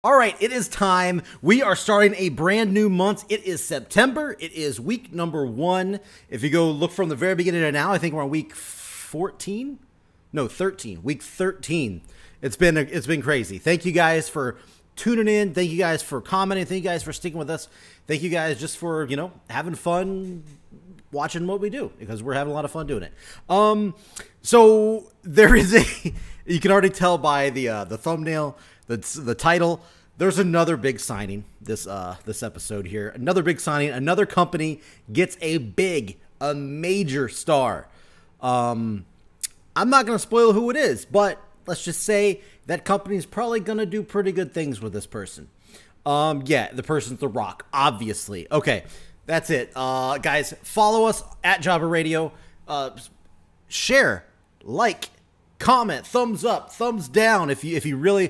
All right, it is time. We are starting a brand new month. It is September. It is week number 1. If you go look from the very beginning to now, I think we're on week 14. No, 13. Week 13. It's been crazy. Thank you guys for tuning in. Thank you guys for commenting. Thank you guys for sticking with us. Thank you guys just for, having fun watching what we do, because we're having a lot of fun doing it. So there is you can already tell by the thumbnail, the title, there's another big signing this episode here. Another big signing. Another company gets a major star. I'm not going to spoil who it is, but let's just say that company is probably going to do pretty good things with this person. Yeah, the person's The Rock, obviously. Okay, that's it. Guys, follow us at Jobber Radio. Share, like, comment, thumbs up, thumbs down. If you really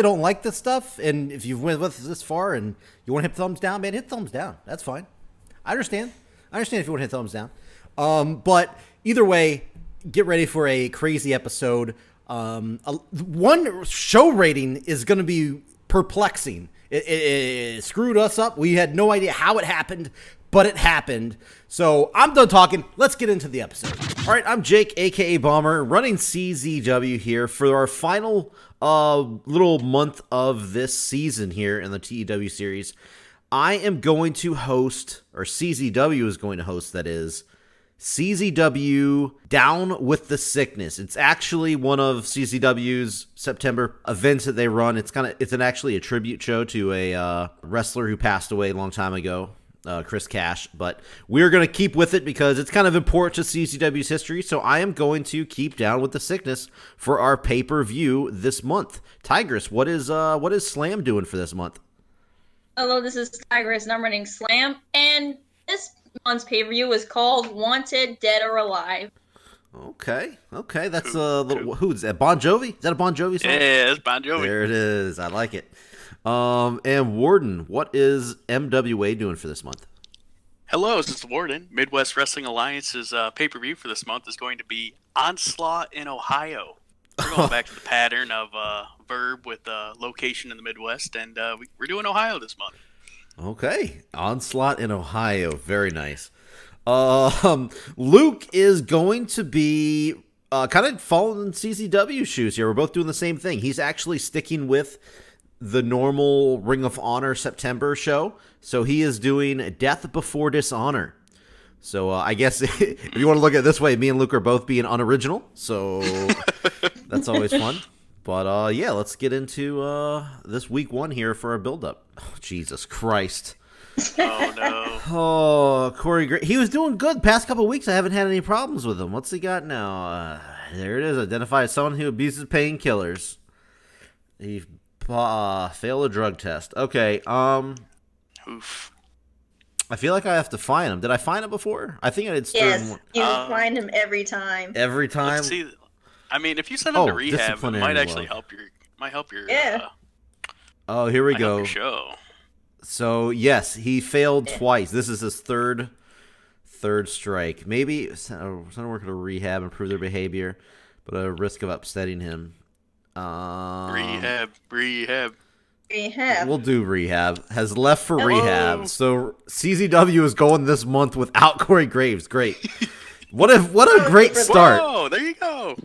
don't like this stuff, and if you've went with us this far and you want to hit thumbs down, man, hit thumbs down. That's fine. I understand if you want to hit thumbs down. But either way, get ready for a crazy episode. One show rating is going to be perplexing. It screwed us up. We had no idea how it happened, but it happened. So I'm done talking. Let's get into the episode. All right, I'm Jake, a.k.a. Bomber, running CZW here for our final little month of this season here in the TEW series. I am going to host, or CZW is going to host, that is, CZW Down with the Sickness. It's actually one of CZW's September events that they run. It's actually a tribute show to a wrestler who passed away a long time ago, Chris Cash. But we're going to keep with it because it's kind of important to CZW's history. So I am going to keep Down with the Sickness for our pay-per-view this month. Tigress, what is Slam doing for this month? Hello, this is Tigress, and I'm running Slam, and this month's pay-per-view is called Wanted, Dead or Alive. Okay, that's a little. Who's that? Bon Jovi? Is that a Bon Jovi song? Yeah, it's Bon Jovi. There it is. I like it. And Warden, what is MWA doing for this month? Hello, this is Warden. Midwest Wrestling Alliance's pay-per-view for this month is going to be Onslaught in Ohio. We're going back to the pattern of Verb with location in the Midwest, and we're doing Ohio this month. Okay, Onslaught in Ohio, very nice. Luke is going to be kind of following CZW shoes here. We're both doing the same thing. He's actually sticking with the normal Ring of Honor September show, so he is doing Death Before Dishonor. So I guess if you want to look at it this way, me and Luke are both being unoriginal, so that's always fun. But yeah, let's get into this week 1 here for our build-up. Oh, Jesus Christ. Oh, no. Oh, Corey Graves. He was doing good the past couple of weeks. I haven't had any problems with him. What's he got now? There it is. Identify as someone who abuses painkillers. He failed a drug test. Okay. Oof. I feel like I have to find him. Did I find him before? I think I did. Yes, you find him every time. Every time? Let's see. I mean, if you send him to rehab, it might actually help your. Yeah. Oh, here we go. Your show. So yes, he failed twice. This is his third strike. Maybe send worker to rehab, improve their behavior, but at a risk of upsetting him. Rehab. We'll do rehab. Has left for rehab. So CZW is going this month without Corey Graves. Great. What a great start. Whoa, there you go.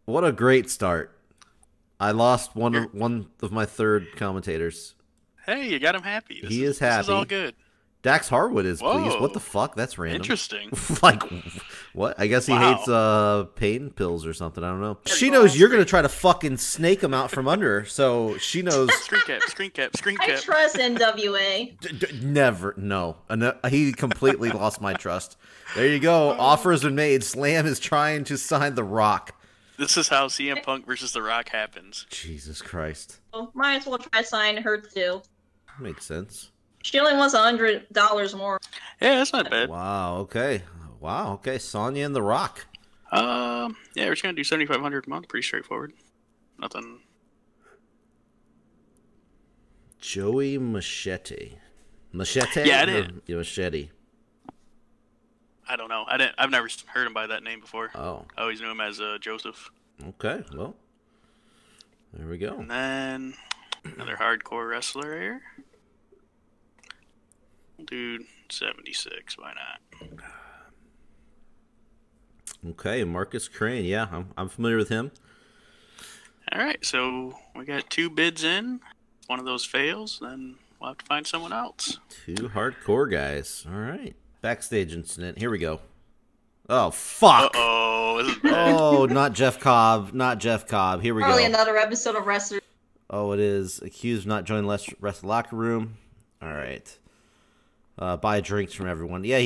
What a great start. I lost one of my third commentators. Hey, you got him happy. He is happy. This is all good. Dax Harwood is Whoa. pleased. What the fuck? That's random. Interesting. Like, what? I guess he hates pain pills or something. I don't know. She knows you're going to try to fucking snake him out from under her, so she knows. Screen cap. I trust NWA. Never. No. He completely lost my trust. There you go. Offers are made. Slam is trying to sign The Rock. This is how CM Punk versus The Rock happens. Jesus Christ. Well, might as well try to sign her too. Makes sense. She only wants $100 more. Yeah, that's not bad. Wow. Okay. Sonya and The Rock. Yeah, we're just gonna do $7,500 a month. Pretty straightforward. Nothing. Joey Machete. Machete? Yeah, I did. Machete. I don't know. I've never heard him by that name before. Oh. I always knew him as Joseph. Okay. Well, there we go. And then another hardcore wrestler here. We'll do 76. Why not? Okay, Marcus Crane. Yeah, I'm familiar with him. All right, so we got 2 bids in. If one of those fails, then we'll have to find someone else. 2 hardcore guys. All right. Backstage incident. Here we go. Oh, fuck. Uh-oh. This is bad. Oh, not Jeff Cobb. Not Jeff Cobb. Here we Probably go. another episode of Wrestler. Oh, it is. Accused of not joining rest locker room. All right. Buy drinks from everyone. Yeah,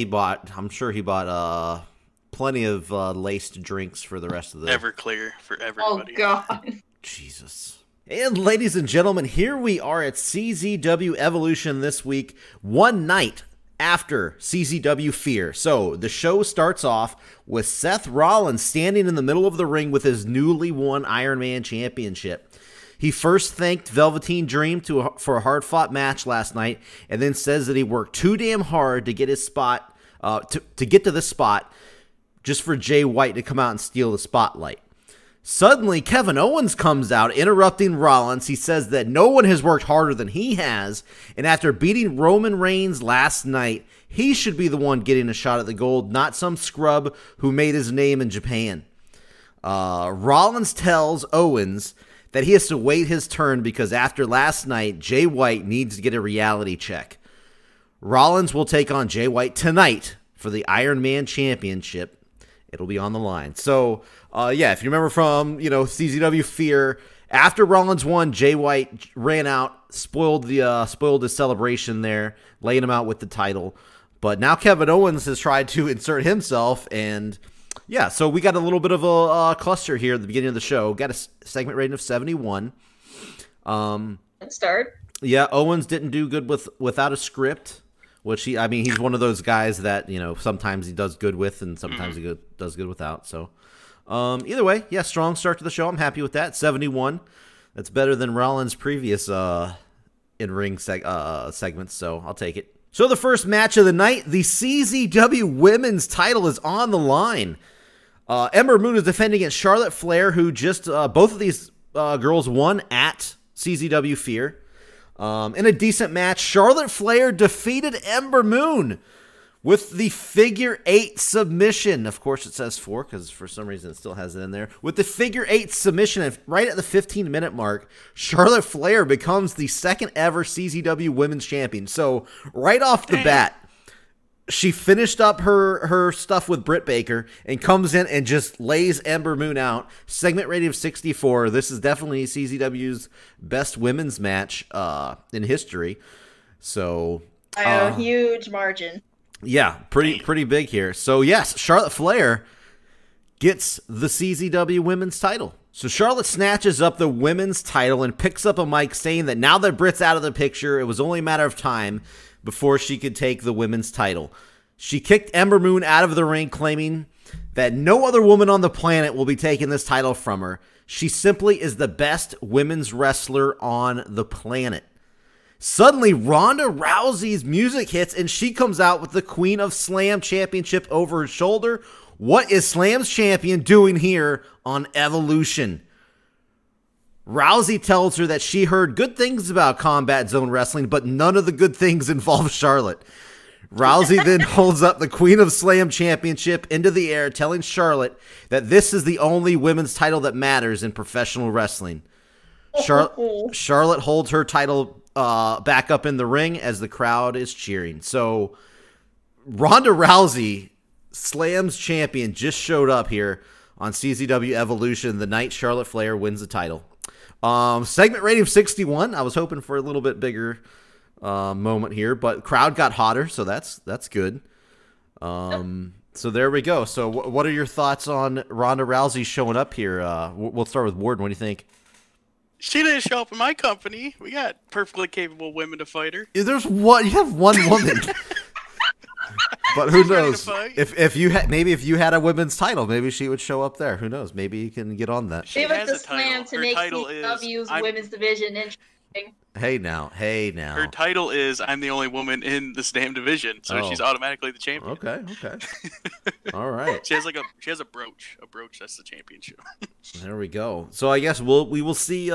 I'm sure he bought plenty of laced drinks for the rest of the... Everclear for everybody. Oh, God. Jesus. And ladies and gentlemen, here we are at CZW Evolution this week, one night after CZW Fear. So the show starts off with Seth Rollins standing in the middle of the ring with his newly won Iron Man Championship. He first thanked Velveteen Dream for a hard-fought match last night, and then says that he worked too damn hard to get his spot, to get to this spot, just for Jay White to come out and steal the spotlight. Suddenly, Kevin Owens comes out, interrupting Rollins. He says that no one has worked harder than he has, and after beating Roman Reigns last night, he should be the one getting a shot at the gold, not some scrub who made his name in Japan. Rollins tells Owens that he has to wait his turn because after last night, Jay White needs to get a reality check. Rollins will take on Jay White tonight for the Iron Man Championship. It'll be on the line. So, yeah, if you remember from, CZW Fear, after Rollins won, Jay White ran out, spoiled his celebration there, laying him out with the title. But now Kevin Owens has tried to insert himself, and yeah, so we got a little bit of a cluster here at the beginning of the show. Got a segment rating of 71. Let's start. Yeah, Owens didn't do good without a script. Which he's one of those guys that, sometimes he does good with and sometimes he does good without. So, either way, yeah, strong start to the show. I'm happy with that. 71. That's better than Rollins' previous in-ring segments, so I'll take it. So the first match of the night, the CZW Women's title is on the line. Ember Moon is defending against Charlotte Flair, who just, both of these girls won at CZW Fear. In a decent match, Charlotte Flair defeated Ember Moon with the figure 8 submission. Of course, it says 4 because for some reason it still has it in there. With the figure 8 submission, and right at the 15-minute mark, Charlotte Flair becomes the second ever CZW Women's Champion. So right off the bat, she finished up her stuff with Britt Baker and comes in and just lays Ember Moon out. Segment rating of 64. This is definitely CZW's best women's match in history. So by a huge margin. Yeah, pretty big here. So yes, Charlotte Flair gets the CZW Women's title. So Charlotte snatches up the women's title and picks up a mic saying that now that Britt's out of the picture, it was only a matter of time before she could take the women's title. She kicked Ember Moon out of the ring, claiming that no other woman on the planet will be taking this title from her. She simply is the best women's wrestler on the planet. Suddenly, Ronda Rousey's music hits, and she comes out with the Queen of Slam Championship over her shoulder. What is Slam's champion doing here on Evolution? Rousey tells her that she heard good things about Combat Zone Wrestling, but none of the good things involve Charlotte. Rousey then holds up the Queen of Slam Championship into the air, telling Charlotte that this is the only women's title that matters in professional wrestling. Charlotte holds her title back up in the ring as the crowd is cheering. So Ronda Rousey, Slam's champion, just showed up here on CZW Evolution the night Charlotte Flair wins the title. Segment rating of 61. I was hoping for a little bit bigger moment here, but crowd got hotter, so that's good. So there we go. So what are your thoughts on Ronda Rousey showing up here? We'll start with Warden. What do you think? She didn't show up in my company. We got perfectly capable women to fight her. You have one woman. But who knows? If you had a women's title, maybe she would show up there. Who knows? Maybe you can get on that. She has the slam to make CW's women's division interesting. Hey now. Her title is I'm the only woman in this damn division, so she's automatically the champion. Okay. All right. She has a brooch. A brooch, that's the championship. There we go. So I guess we will see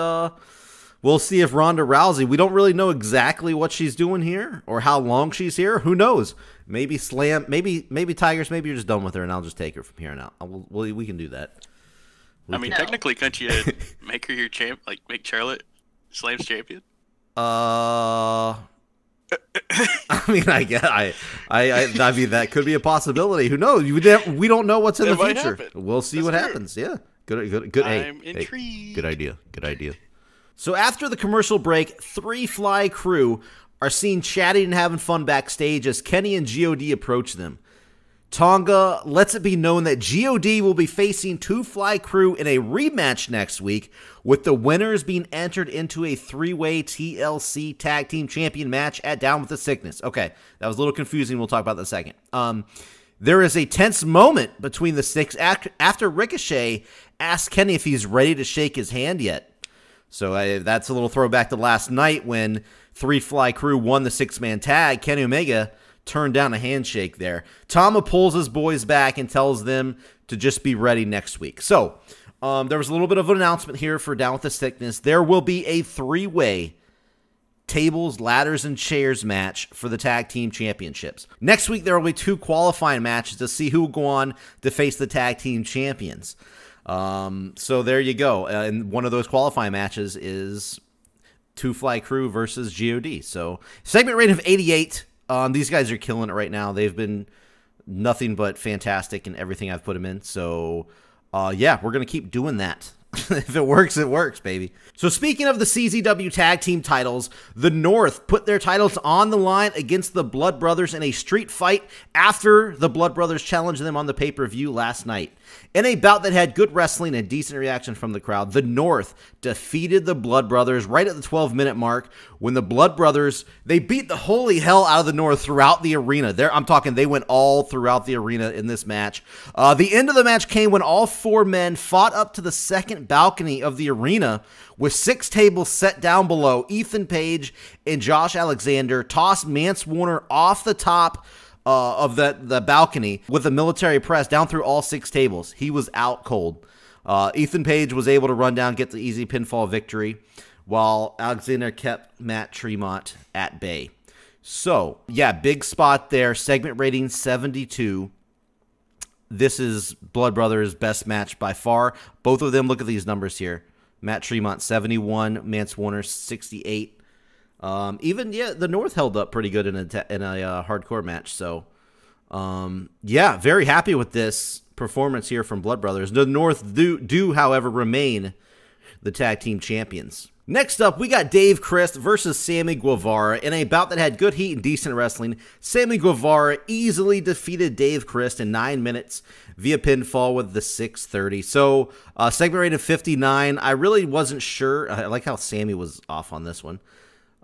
We'll see if Ronda Rousey, we don't really know exactly what she's doing here or how long she's here. Who knows? Maybe Slam, maybe Tigress, maybe you're just done with her and I'll just take her from here on out. We can do that. I mean, technically, couldn't you make her your champ, like make Charlotte Slam's champion? I mean, I mean that could be a possibility. Who knows? We don't know what's in the future. We'll see what happens. Yeah, good. I'm intrigued. Good idea. So after the commercial break, 3 Fly crew are seen chatting and having fun backstage as Kenny and God approach them. Tonga lets it be known that God will be facing 2 Fly crew in a rematch next week, with the winners being entered into a 3-way TLC Tag Team Champion match at Down with the Sickness. Okay, that was a little confusing. We'll talk about that in a second. There is a tense moment between the six after Ricochet asks Kenny if he's ready to shake his hand yet. So that's a little throwback to last night when 3 Fly crew won the 6-man tag. Kenny Omega turned down a handshake there. Tama pulls his boys back and tells them to just be ready next week. So there was a little bit of an announcement here for Down with the Sickness. There will be a 3-way tables, ladders, and chairs match for the tag team championships. Next week, there will be 2 qualifying matches to see who will go on to face the tag team champions. So there you go. And one of those qualifying matches is 2 Fly crew versus God. So segment rating of 88. These guys are killing it right now. They've been nothing but fantastic in everything I've put them in. So, yeah, we're going to keep doing that. If it works, baby. So speaking of the CZW tag team titles, the North put their titles on the line against the Blood Brothers in a street fight after the Blood Brothers challenged them on the pay-per-view last night. In a bout that had good wrestling and decent reaction from the crowd, the North defeated the Blood Brothers right at the 12-minute mark when the Blood Brothers, they beat the holy hell out of the North throughout the arena. I'm talking they went all throughout the arena in this match. The end of the match came when all 4 men fought up to the second balcony of the arena with 6 tables set down below. Ethan Page and Josh Alexander tossed Mance Warner off the top of the balcony with a military press down through all 6 tables. He was out cold. Ethan Page was able to run down, get the easy pinfall victory, while Alexander kept Matt Tremont at bay. So, yeah, big spot there. Segment rating 72. This is Blood Brothers' best match by far. Both of them, look at these numbers here. Matt Tremont, 71. Mance Warner, 68. The North held up pretty good in a hardcore match. So, yeah, very happy with this performance here from Blood Brothers. The North do, however, remain the tag team champions. Next up, we got Dave Crist versus Sammy Guevara in a bout that had good heat and decent wrestling. Sammy Guevara easily defeated Dave Crist in 9 minutes via pinfall with the 6:30. So, segment rate of 59. I really wasn't sure. I like how Sammy was off on this one.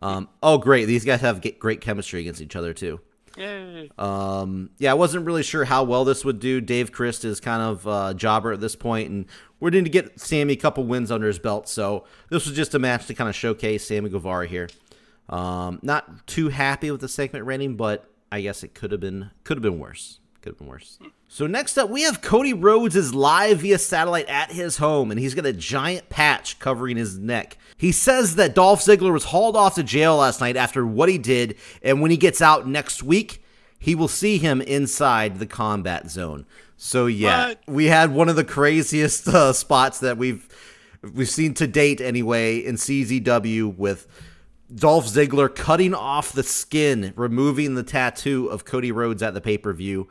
Oh, great. These guys have great chemistry against each other, too. Yay. Yeah, I wasn't really sure how well this would do. Dave Crist is kind of a jobber at this point, and we're going to get Sammy a couple wins under his belt. So this was just a match to kind of showcase Sammy Guevara here. Not too happy with the segment rating, but I guess it could have been worse. So next up, we have Cody Rhodes is live via satellite at his home, and he's got a giant patch covering his neck. He says that Dolph Ziggler was hauled off to jail last night after what he did, and when he gets out next week, he will see him inside the combat zone. So yeah, we had one of the craziest spots that we've seen to date anyway in CZW with Dolph Ziggler cutting off the skin, removing the tattoo of Cody Rhodes at the pay-per-view.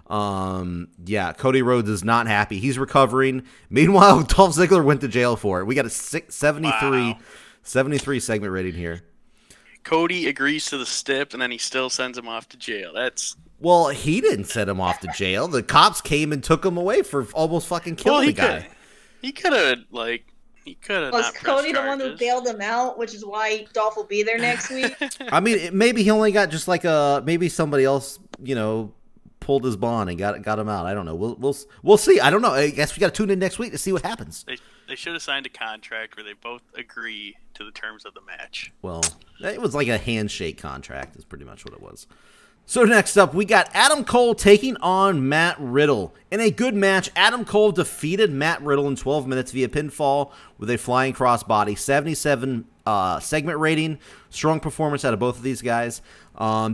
Yeah, Cody Rhodes is not happy. He's recovering. Meanwhile, Dolph Ziggler went to jail for it. We got a 73 segment rating here. Cody agrees to the stip, and then he still sends him off to jail. Well, he didn't send him off to jail. The cops came and took him away for almost fucking killing the guy. He could have Was not Cody the one who charges. bailed him out, which is why Dolph will be there next week? I mean, maybe he only got just like maybe somebody else, pulled his bond and got him out. I don't know. We'll see. I don't know. I guess we got to tune in next week to see what happens. They should have signed a contract where they both agree to the terms of the match. Well, it was like a handshake contract is pretty much what it was. So next up, we got Adam Cole taking on Matt Riddle. In a good match, Adam Cole defeated Matt Riddle in 12 minutes via pinfall with a flying crossbody, 77 segment rating. Strong performance out of both of these guys.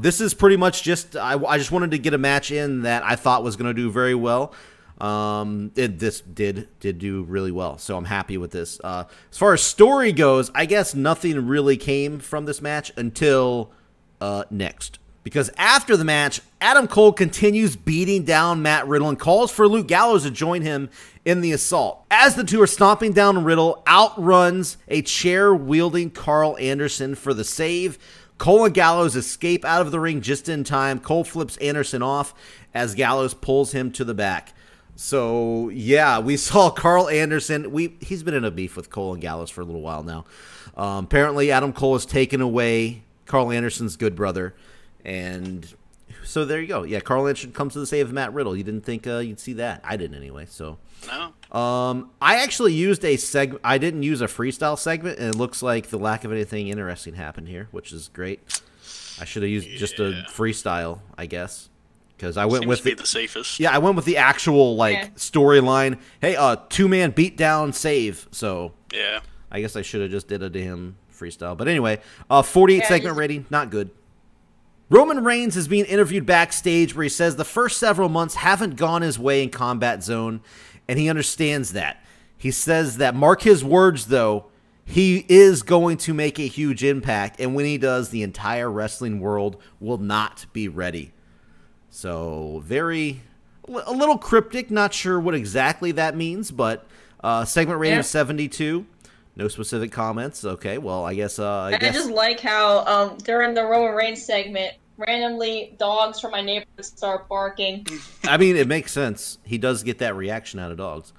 This is pretty much just I just wanted to get a match in that I thought was going to do very well. This did do really well, so I'm happy with this. As far as story goes, I guess nothing really came from this match until next. Because after the match, Adam Cole continues beating down Matt Riddle and calls for Luke Gallows to join him in the assault. As the two are stomping down Riddle, outruns a chair-wielding Carl Anderson for the save. Cole and Gallows escape out of the ring just in time. Cole flips Anderson off as Gallows pulls him to the back. So, yeah, we saw Carl Anderson. He's been in a beef with Cole and Gallows for a little while now. Apparently, Adam Cole has taken away Carl Anderson's good brother. And so there you go. Yeah, Carl Anderson comes to the save of Matt Riddle. You didn't think you'd see that? I didn't anyway. So no. I actually used a segment. I didn't use a freestyle segment, and it looks like the lack of anything interesting happened here, which is great. I should have used just a freestyle, I guess, because I went with the safest. Yeah, I went with the actual storyline. Hey, 2-man beatdown save. So yeah, I guess I should have just did a damn freestyle. But anyway, 48 segment rating, not good. Roman Reigns is being interviewed backstage where he says the first several months haven't gone his way in Combat Zone, and he understands that. He says that, mark his words, though, he is going to make a huge impact, and when he does, the entire wrestling world will not be ready. So, a little cryptic, not sure what exactly that means, but segment rating of 72. No specific comments. Okay, well, I guess. I just like how during the Roman Reigns segment, randomly dogs from my neighborhood start barking. I mean, it makes sense. He does get that reaction out of dogs.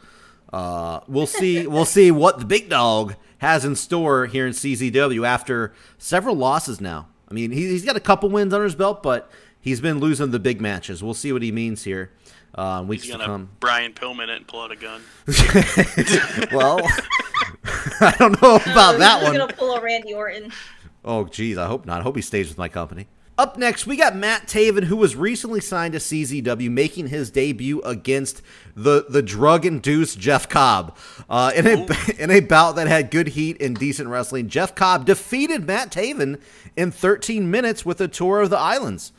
We'll see. We'll see what the big dog has in store here in CZW after several losses now. I mean, he's got a couple wins under his belt, but he's been losing the big matches. We'll see what he means here. Weeks to come. Brian Pillman it and pull out a gun. Well, I don't know about that one. He's gonna pull a Randy Orton. Oh, geez, I hope not. I hope he stays with my company. Up next, we got Matt Taven, who was recently signed to CZW, making his debut against the drug-induced Jeff Cobb. In a bout that had good heat and decent wrestling, Jeff Cobb defeated Matt Taven in 13 minutes with a tour of the islands.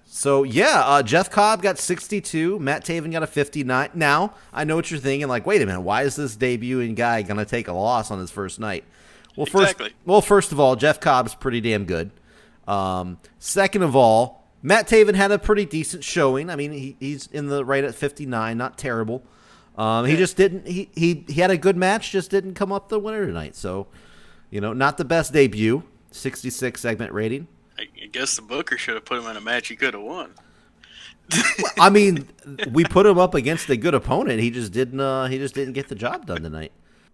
So, yeah, Jeff Cobb got 62. Matt Taven got a 59. Now, I know what you're thinking, like, wait a minute, why is this debuting guy going to take a loss on his first night? Well, first of all, Jeff Cobb's pretty damn good. Second of all, Matt Taven had a pretty decent showing. I mean, he's in the right at 59, not terrible. He just didn't, he had a good match, just didn't come up the winner tonight. So, not the best debut. 66 segment rating. I guess the booker should have put him in a match he could have won. I mean, we put him up against a good opponent. He just didn't get the job done tonight.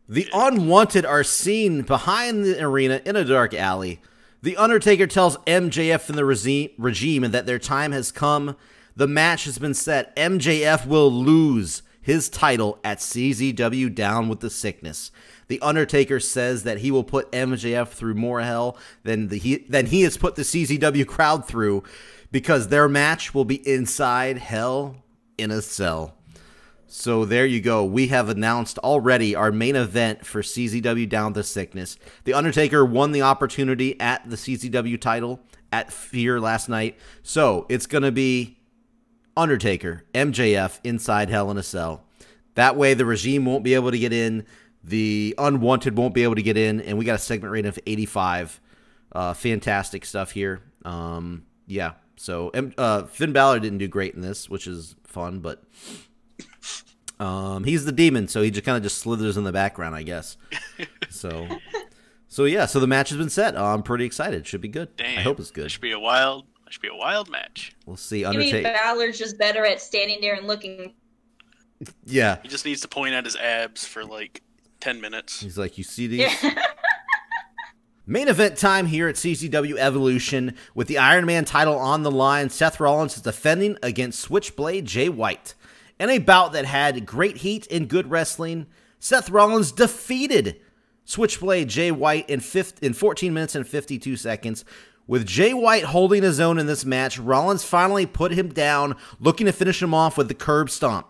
The Unwanted are seen behind the arena in a dark alley. The Undertaker tells MJF and the regime that their time has come. The match has been set. MJF will lose his title at CZW Down with the Sickness. The Undertaker says that he will put MJF through more hell than he has put the CZW crowd through, because their match will be inside Hell in a Cell. So there you go. We have announced already our main event for CZW Down with the Sickness. The Undertaker won the opportunity at the CZW title at Fear last night. So it's going to be Undertaker, MJF, inside Hell in a Cell. That way the regime won't be able to get in. The Unwanted won't be able to get in, and we got a segment rating of 85. Fantastic stuff here. Yeah, so Finn Balor didn't do great in this, which is fun, but he's the demon, so he just kind of slithers in the background, I guess. So yeah, so the match has been set. I'm pretty excited. Should be good. Damn, I hope it's good. It should be a wild match. We'll see. Maybe Balor's just better at standing there and looking. Yeah, he just needs to point at his abs for like 10 minutes. He's like, you see these? Yeah. Main event time here at CZW Evolution with the Iron Man title on the line. Seth Rollins is defending against Switchblade Jay White. In a bout that had great heat and good wrestling, Seth Rollins defeated Switchblade Jay White in 14 minutes and 52 seconds. With Jay White holding his own in this match, Rollins finally put him down, looking to finish him off with the curb stomp.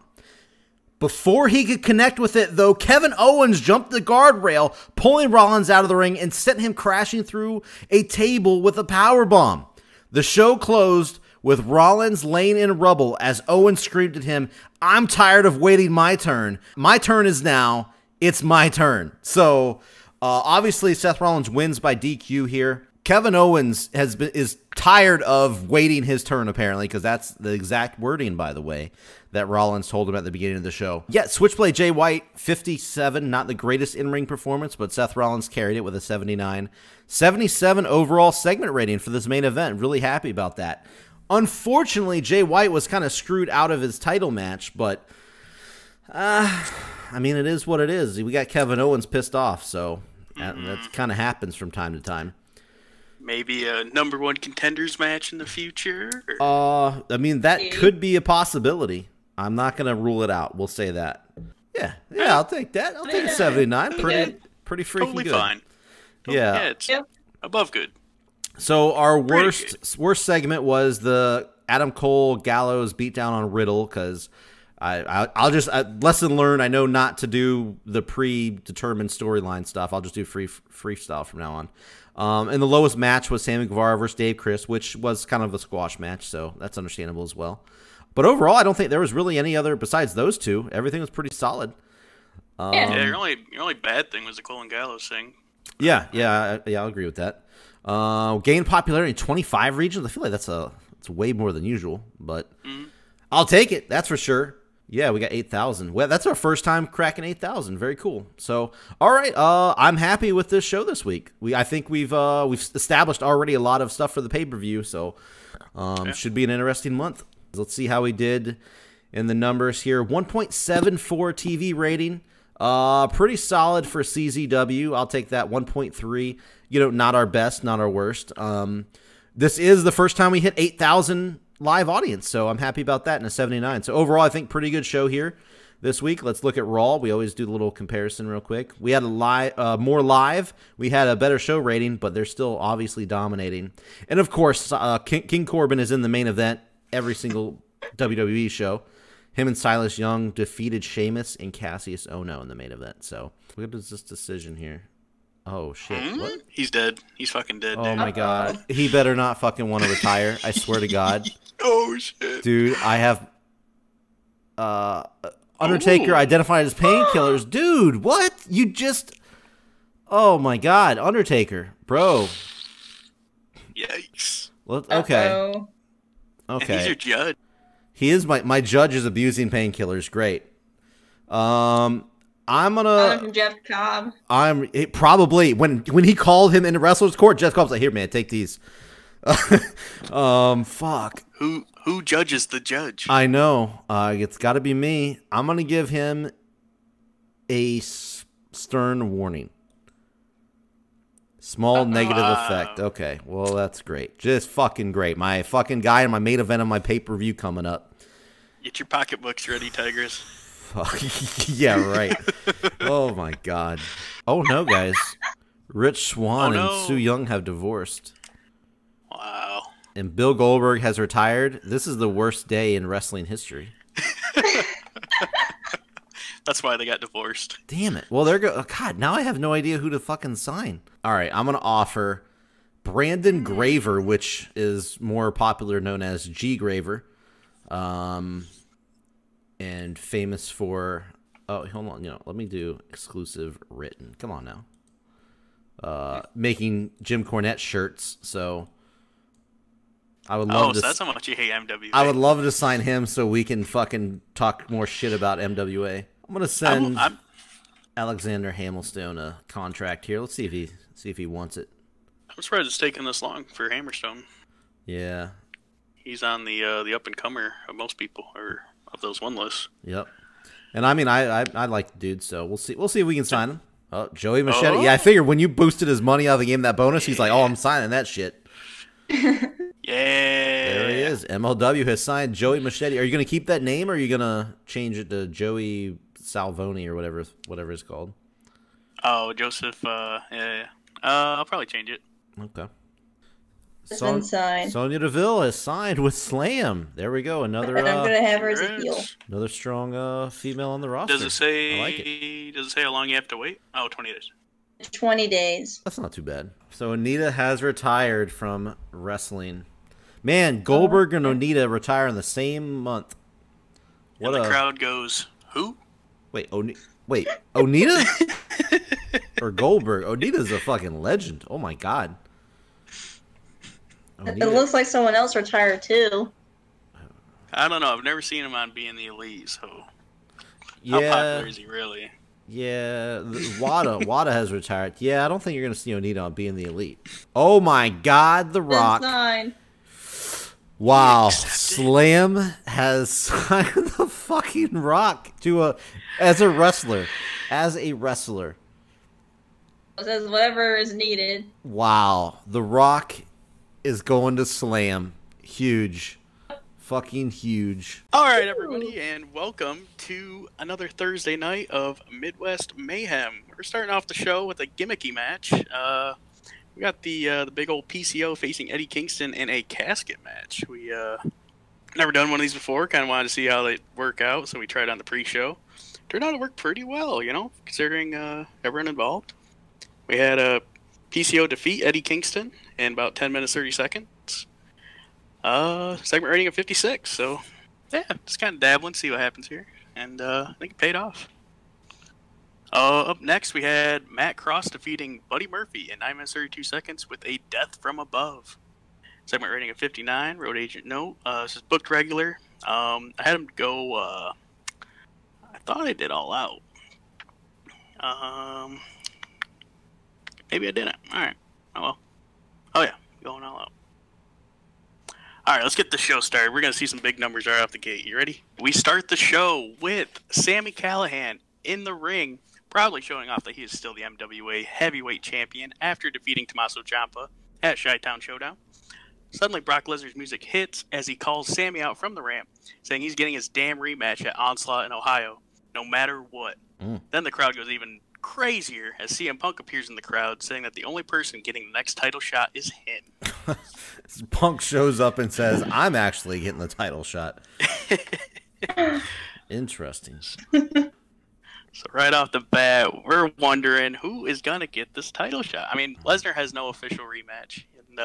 Before he could connect with it, though, Kevin Owens jumped the guardrail, pulling Rollins out of the ring and sent him crashing through a table with a powerbomb. The show closed with Rollins laying in rubble as Owens screamed at him, "I'm tired of waiting my turn. My turn is now. It's my turn." So, obviously, Seth Rollins wins by DQ here. Kevin Owens is tired of waiting his turn, apparently, because that's the exact wording, by the way, that Rollins told him at the beginning of the show. Yeah, Switchblade Jay White, 57, not the greatest in-ring performance, but Seth Rollins carried it with a 79. 77 overall segment rating for this main event. Really happy about that. Unfortunately, Jay White was kind of screwed out of his title match, but, I mean, it is what it is. We got Kevin Owens pissed off, so that kind of happens from time to time. Maybe a #1 contenders match in the future? I mean, that could be a possibility. I'm not going to rule it out. We'll say that. Yeah, I'll take that. I'll take a 79. Pretty freaking totally good. Fine. Yeah. It's above good. So our worst segment was the Adam Cole Gallows beatdown on Riddle, because I'll just lesson learned. I know not to do the predetermined storyline stuff. I'll just do freestyle from now on. And the lowest match was Sammy Guevara versus Dave Chris, which was kind of a squash match, so that's understandable as well. But overall, I don't think there was really any other besides those two. Everything was pretty solid. Your only bad thing was the Cole and Gallows thing. Yeah, I'll agree with that. Gained popularity in 25 regions. I feel like that's way more than usual, but I'll take it. That's for sure. Yeah, we got 8,000. Well, that's our first time cracking 8,000. Very cool. So, all right, I'm happy with this show this week. I think we've established already a lot of stuff for the pay-per-view, so should be an interesting month. Let's see how we did in the numbers here. 1.74 TV rating. Pretty solid for CZW. I'll take that. 1.3. Not our best, not our worst. This is the first time we hit 8,000 live audience, so I'm happy about that in a 79. So overall, I think pretty good show here this week. Let's look at Raw. We always do a little comparison real quick. We had more live. We had a better show rating, but they're still obviously dominating. And of course, King Corbin is in the main event every single WWE show. Him and Silas Young defeated Sheamus and Cassius Ohno in the main event. So what is this decision here? Oh, shit. What? He's dead. He's fucking dead, Oh, dude. my God. He better not fucking want to retire. I swear to God. Oh, shit. Dude, I have Undertaker identified as painkillers. Dude, what? You just... Oh, my God. Undertaker. Bro. Yikes. Well, okay. Uh-oh. Okay. And he's your judge. He is my judge is abusing painkillers. Great. I'm gonna From Jeff Cobb. Probably when he called him into wrestlers court, Jeff Cobb's like, "Here, man, take these." Fuck. Who judges the judge? I know. It's got to be me. I'm gonna give him a stern warning. Small negative effect. Okay, well that's great. Just fucking great. My fucking guy in my main event on my pay-per-view coming up. Get your pocketbooks ready, Tigress. Fuck. Yeah, right. Oh my God. Oh no, guys. Rich Swann and Su Yung have divorced. Wow. And Bill Goldberg has retired. This is the worst day in wrestling history. That's why they got divorced. Damn it. Well, God, now I have no idea who to fucking sign. All right, I'm going to offer Brandon Graver, which is more popular known as G Graver. And famous for... Oh, hold on. Let me do exclusive written. Come on now. Making Jim Cornette shirts, so... I would love to... so that's how much you hate MWA. I would love to sign him so we can fucking talk more shit about MWA. I'm gonna send Alexander Hamilstone a contract here. Let's see if he wants it. I'm surprised it's taken this long for Hammerstone. Yeah. He's on the up and comer of most people, or of those one lists. Yep. And I mean, I like the dude, so we'll see if we can sign him. Oh, Joey Machete. Oh. Yeah, I figured when you boosted his money out of the game, that bonus, he's like, oh, I'm signing that shit. Yeah. There he is. MLW has signed Joey Machete. Are you going to keep that name, or are you going to change it to Joey Salvoni or whatever it's called? Oh, Joseph. Yeah. I'll probably change it. Okay. It's inside. Sonya Deville has signed with Slam. There we go. Another. And I'm gonna have her as a heel. Another strong female on the roster. Does it say? I like it. Does it say how long you have to wait? Oh, 20 days. 20 days. That's not too bad. So Onita has retired from wrestling. Man, Goldberg and Onita retire in the same month. What and the crowd goes, who? Wait, Onita? Or Goldberg? Onita's a fucking legend. Oh my god. Onita. It looks like someone else retired too. I don't know. I've never seen him on Being the Elite, so yeah. How popular is he really? Yeah, Wada has retired. Yeah, I don't think you're going to see Onita on Being the Elite. Oh my god, The Rock. Wow, Slam has signed the fucking Rock to as a wrestler. Says whatever is needed. Wow, The Rock is going to Slam. Huge. Fucking huge. All right, everybody, and welcome to another Thursday night of Midwest Mayhem. We're starting off the show with a gimmicky match. We got the big old PCO facing Eddie Kingston in a casket match. We never done one of these before. Kind of wanted to see how they work out, so we tried on the pre-show. Turned out to work pretty well, you know, considering everyone involved. We had a PCO defeat Eddie Kingston in about 10 minutes 30 seconds. Segment rating of 56. So yeah, just kind of dabbling, see what happens here, and I think it paid off. Up next, we had Matt Cross defeating Buddy Murphy in 9 minutes 32 seconds with a death from above. Segment rating of 59. Road agent note. This is booked regular. I had him go. I thought I did all out. Maybe I didn't. All right. Oh well. Oh yeah, going all out. All right, let's get the show started. We're going to see some big numbers right off the gate. You ready? We start the show with Sami Callihan in the ring, proudly showing off that he is still the MWA Heavyweight Champion after defeating Tommaso Ciampa at Chi-Town Showdown. Suddenly, Brock Lesnar's music hits as he calls Sami out from the ramp, saying he's getting his damn rematch at Onslaught in Ohio, no matter what. Then the crowd goes even crazier as CM Punk appears in the crowd, saying that the only person getting the next title shot is him. Punk shows up and says, I'm actually getting the title shot. Interesting. So right off the bat, we're wondering who is going to get this title shot. I mean, Lesnar has no official rematch, and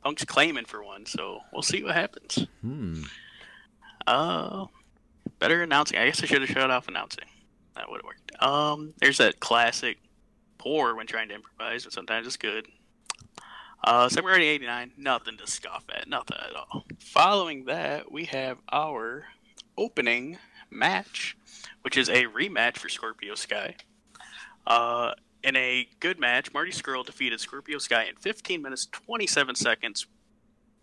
Punk's claiming for one, so we'll see what happens. Better announcing. I guess I should have shut off announcing. That would have worked. There's that classic poor when trying to improvise, but sometimes it's good. Segment rating 89, nothing to scoff at, nothing at all. Following that, we have our opening match, which is a rematch for Scorpio Sky. In a good match, Marty Scurll defeated Scorpio Sky in 15 minutes 27 seconds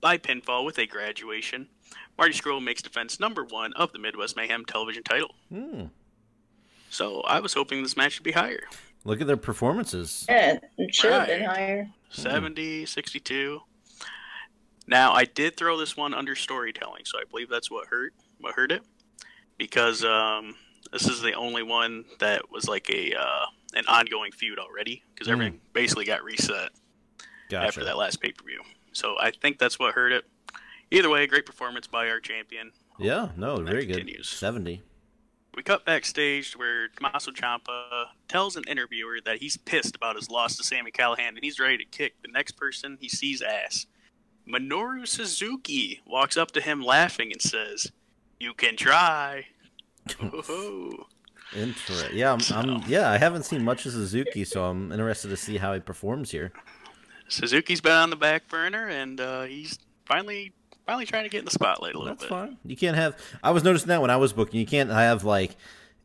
by pinfall with a graduation. Marty Scurll makes defense number 1 of the Midwest Mayhem television title. So I was hoping this match would be higher. Look at their performances. Yeah, it should have been higher. 70, 62. Now, I did throw this one under storytelling, so I believe that's what hurt it. Because this is the only one that was like an ongoing feud already. Because everything basically got reset after that last pay-per-view. So I think that's what hurt it. Either way, great performance by our champion. Yeah, no, very continues. Good. 70. We cut backstage where Tommaso Ciampa tells an interviewer that he's pissed about his loss to Sami Callihan and he's ready to kick the next person he sees ass. Minoru Suzuki walks up to him laughing and says, "You can try." Interesting. Yeah, I haven't seen much of Suzuki, so I'm interested to see how he performs here. Suzuki's been on the back burner, and he's finally trying to get in the spotlight a little bit. That's fine. You can't have. I was noticing that when I was booking. You can't have like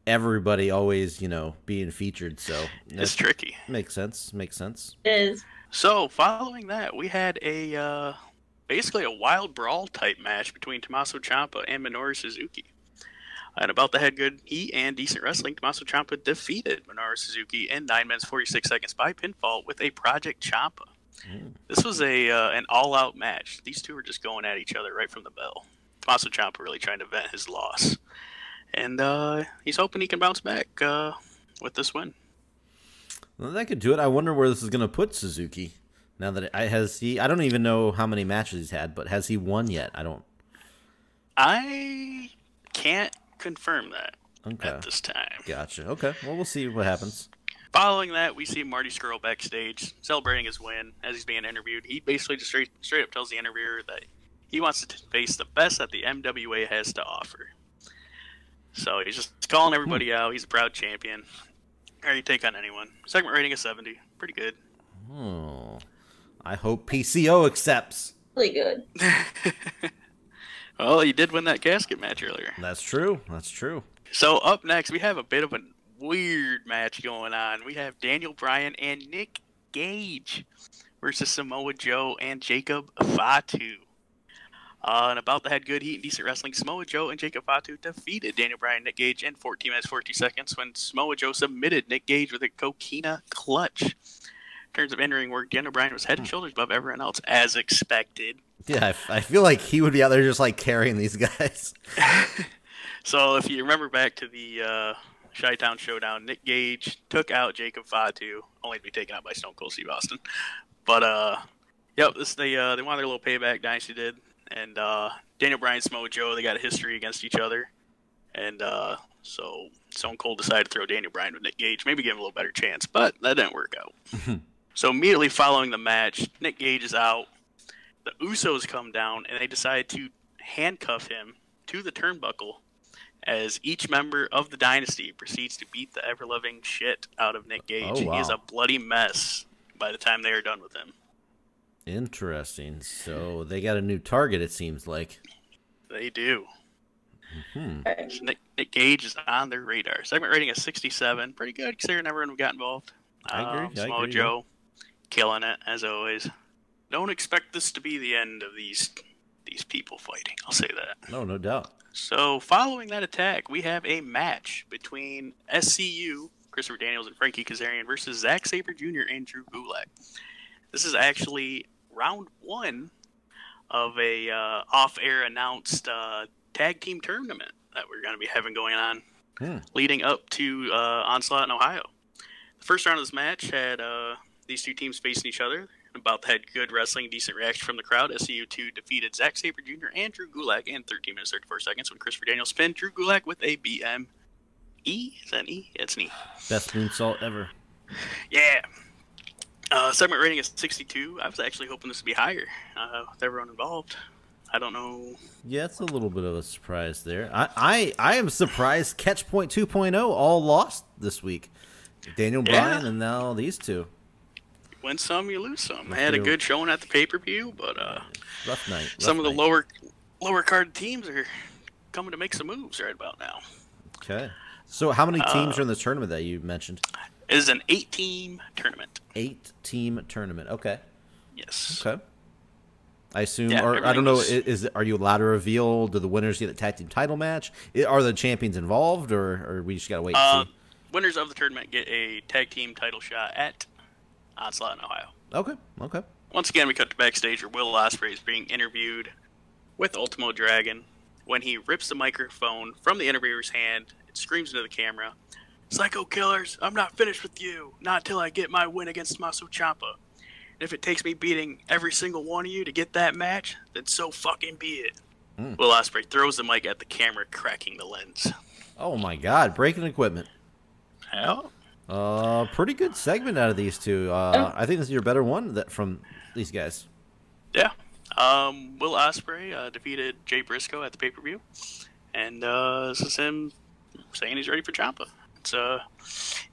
everybody always, being featured. So it's tricky. Makes sense. It is. So following that, we had a basically a wild brawl type match between Tommaso Ciampa and Minoru Suzuki. And about the head good heat and decent wrestling, Tommaso Ciampa defeated Minoru Suzuki in 9 minutes 46 seconds by pinfall with a Project Ciampa. This was an all-out match. These two were just going at each other right from the bell. Tommaso Ciampa really trying to vent his loss. And he's hoping he can bounce back with this win. Well, that could do it. I wonder where this is going to put Suzuki. Now that has he? I don't even know how many matches he's had, but has he won yet? I don't. I can't confirm that at this time. Gotcha. Okay. Well, we'll see what happens. Following that, we see Marty Scurll backstage celebrating his win as he's being interviewed. He basically just straight up tells the interviewer that he wants to face the best that the MWA has to offer. So he's just calling everybody out. He's a proud champion. Ready to take on anyone. Segment rating is 70. Pretty good. Oh, I hope PCO accepts. Really good. Well, you did win that casket match earlier. That's true. That's true. So up next, we have a bit of a weird match going on. We have Daniel Bryan and Nick Gage versus Samoa Joe and Jacob Fatu. And about the head good heat and decent wrestling, Samoa Joe and Jacob Fatu defeated Daniel Bryan and Nick Gage in 14 minutes 40 seconds when Samoa Joe submitted Nick Gage with a coquina clutch. In terms of in-ring work, Daniel Bryan was head and shoulders above everyone else, as expected. Yeah, I feel like he would be out there just like carrying these guys. So if you remember back to the Chi-Town Showdown, Nick Gage took out Jacob Fatu, only to be taken out by Stone Cold Steve Austin. But yep, they wanted their little payback. Dynasty did. And Daniel Bryan and Samoa Joe, they got a history against each other. And so Stone Cold decided to throw Daniel Bryan with Nick Gage, maybe give him a little better chance, but that didn't work out. So immediately following the match, Nick Gage is out. The Usos come down, and they decide to handcuff him to the turnbuckle as each member of the Dynasty proceeds to beat the ever-loving shit out of Nick Gage. Oh, wow. He is a bloody mess by the time they are done with him. Interesting. So they got a new target, it seems like. They do. Mm-hmm. So Nick Gage is on their radar. Segment rating is 67. Pretty good considering everyone got involved. I agree. Samoa Joe, killing it, as always. Don't expect this to be the end of these people fighting. I'll say that. No doubt. So following that attack, we have a match between SCU, Christopher Daniels and Frankie Kazarian, versus Zack Sabre Jr. and Drew Gulak. This is actually round one of a off-air announced tag team tournament that we're going to be having going on leading up to Onslaught in Ohio. The first round of this match had these two teams facing each other. About had good wrestling, decent reaction from the crowd. SCU2 defeated Zack Sabre Jr. and Drew Gulak in 13 minutes 34 seconds when Christopher Daniels pinned Drew Gulak with a BME. Is that an E? Yeah, it's an E. Best moonsault ever. Yeah. Segment rating is 62. I was actually hoping this would be higher with everyone involved. I don't know. Yeah, it's a little bit of a surprise there. I am surprised Catchpoint 2.0 all lost this week. Daniel Bryan and now these two. Win some, you lose some. They had a good showing at the pay-per-view, but rough night. Some of the lower card teams are coming to make some moves right about now. Okay. So how many teams are in this tournament that you mentioned? It is an 8-team tournament. 8-team tournament. Okay. Yes. Okay. I assume, or I don't know, are you allowed to reveal, do the winners get a tag team title match? Are the champions involved, or we just got to wait and see? Winners of the tournament get a tag team title shot at Onslaught in Ohio. Okay. Once again, we cut to backstage where Will Ospreay is being interviewed with Ultimo Dragon. When he rips the microphone from the interviewer's hand, it screams into the camera, "Psycho Killers, I'm not finished with you. Not until I get my win against Tommaso Ciampa. If it takes me beating every single one of you to get that match, then so fucking be it." Will Ospreay throws the mic at the camera, cracking the lens. Oh my God, breaking equipment. Hell. Pretty good segment out of these two. I think this is your better one from these guys. Yeah. Will Ospreay defeated Jay Briscoe at the pay-per-view, and this is him saying he's ready for Ciampa.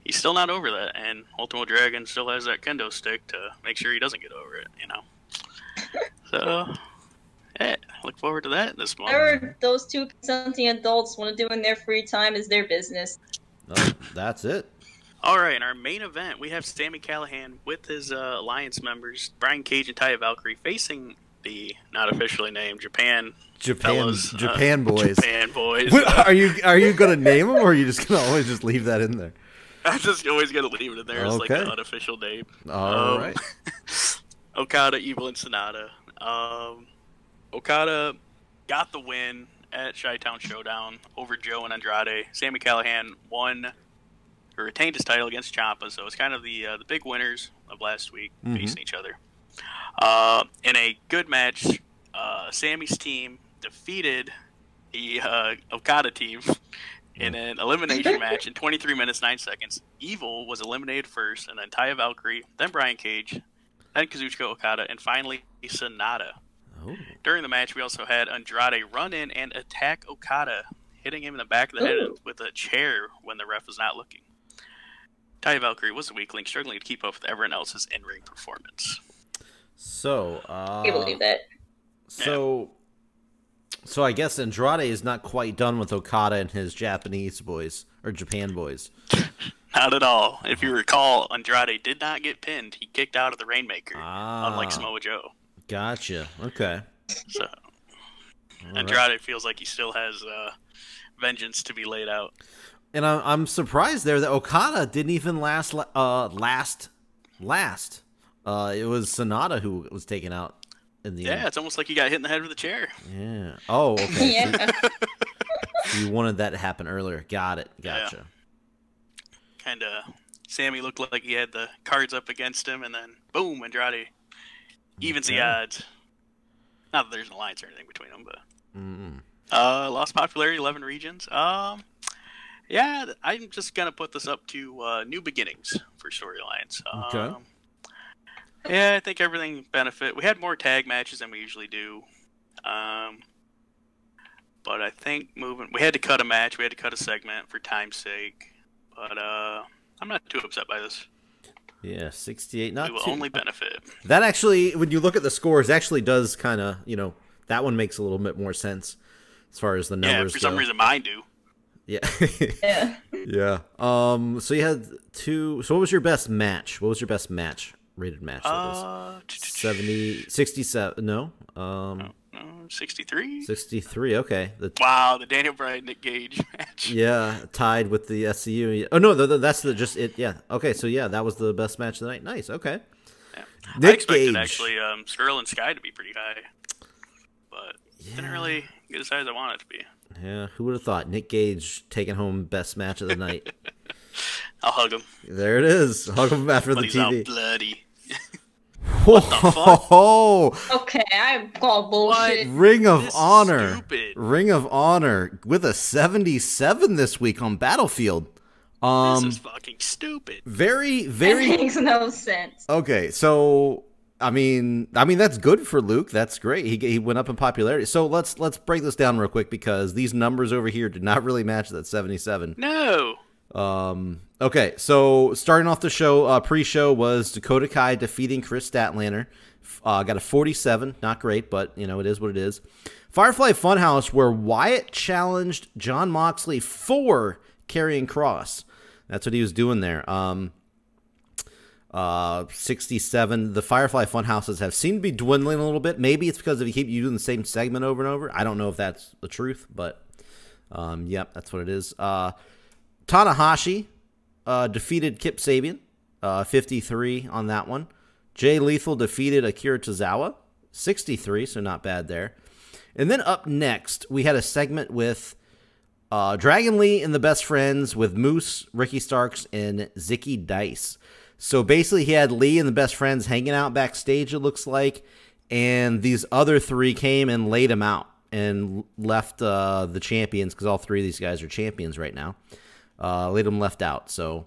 He's still not over that, and Ultimo Dragon still has that kendo stick to make sure he doesn't get over it, you know. So, yeah, look forward to that this month. Whatever those two consenting adults want to do in their free time is their business. Oh, that's it. All right, in our main event, we have Sami Callihan with his alliance members, Brian Cage and Taya Valkyrie, facing the not officially named Japan fellas, Japan boys. Japan boys. Are you gonna name them, or are you just gonna always just leave that in there? I'm just always gonna leave it in there as like an unofficial name. All right. Okada, Evil, and Sonata. Okada got the win at Chi-Town Showdown over Joe and Andrade. Sami Callihan retained his title against Ciampa, so it's kind of the big winners of last week facing each other. In a good match, Sammy's team defeated the Okada team in an elimination match in 23 minutes 9 seconds. Evil was eliminated first, and then Taya Valkyrie, then Brian Cage, then Kazuchika Okada, and finally Sonata. Oh. During the match, we also had Andrade run in and attack Okada, hitting him in the back of the head with a chair when the ref was not looking. Taya Valkyrie was a weak link, struggling to keep up with everyone else's in-ring performance. So, I believe that. So I guess Andrade is not quite done with Okada and his Japanese boys, or Japan boys. Not at all. If you recall, Andrade did not get pinned. He kicked out of the Rainmaker, unlike Samoa Joe. Gotcha. Okay. So, Andrade feels like he still has vengeance to be laid out. And I'm surprised there that Okada didn't even last. It was Sonata who was taken out in the end. It's almost like he got hit in the head with a chair. Yeah. Oh, okay. Yeah. So you wanted that to happen earlier. Got it. Gotcha. Yeah. Kind of, Sammy looked like he had the cards up against him, and then boom, Andrade evens the odds. Not that there's an alliance or anything between them, but lost popularity 11 regions. Yeah, I'm just gonna put this up to new beginnings for storylines. Okay. Yeah, I think everything benefit. We had more tag matches than we usually do. But I think we had to cut a match, we had to cut a segment for time's sake. But I'm not too upset by this. Yeah, 68. We will only benefit. That actually, when you look at the scores, actually does kind of, that one makes a little bit more sense as far as the numbers go. For some reason mine do. Yeah. Yeah. Yeah. So you had two. So what was your best match? What was your best match? Rated match? 70, 67. No. 63. 63. Okay. Wow, the Daniel Bryan Nick Gage match. Yeah, tied with the SCU. Oh no, that's just it. Yeah. Okay, so yeah, that was the best match of the night. Nice. Okay. Yeah. Nick I expected Gage. Actually Skrull and Sky to be pretty high, but didn't really get as high as I wanted it to be. Yeah, who would have thought Nick Gage taking home best match of the night? I'll hug him. There it is. Hug him after but the he's TV. All bloody. What the fuck? Okay, I call bullshit. Ring of Honor. Stupid. Ring of Honor with a 77 this week on Battlefield. This is fucking stupid. Very. That makes no sense. Okay, so I mean that's good for Luke. That's great. He went up in popularity. So let's break this down real quick because these numbers over here did not really match that 77. No. Okay, so starting off the show, pre-show was Dakota Kai defeating Chris Statlander. Got a 47, not great, but it is what it is. Firefly Funhouse, where Wyatt challenged John Moxley for carrying Cross. That's what he was doing there. 67. The Firefly Funhouses have seemed to be dwindling a little bit. Maybe it's because he keep doing the same segment over and over. I don't know if that's the truth, but yep, that's what it is. Tanahashi defeated Kip Sabian, 53 on that one. Jay Lethal defeated Akira Tozawa, 63, so not bad there. And then up next, we had a segment with Dragon Lee and the Best Friends with Moose, Ricky Starks, and Zicky Dice. So basically, he had Lee and the Best Friends hanging out backstage, it looks like, and these other three came and laid him out and left the champions, because all three of these guys are champions right now. Laid him left out, so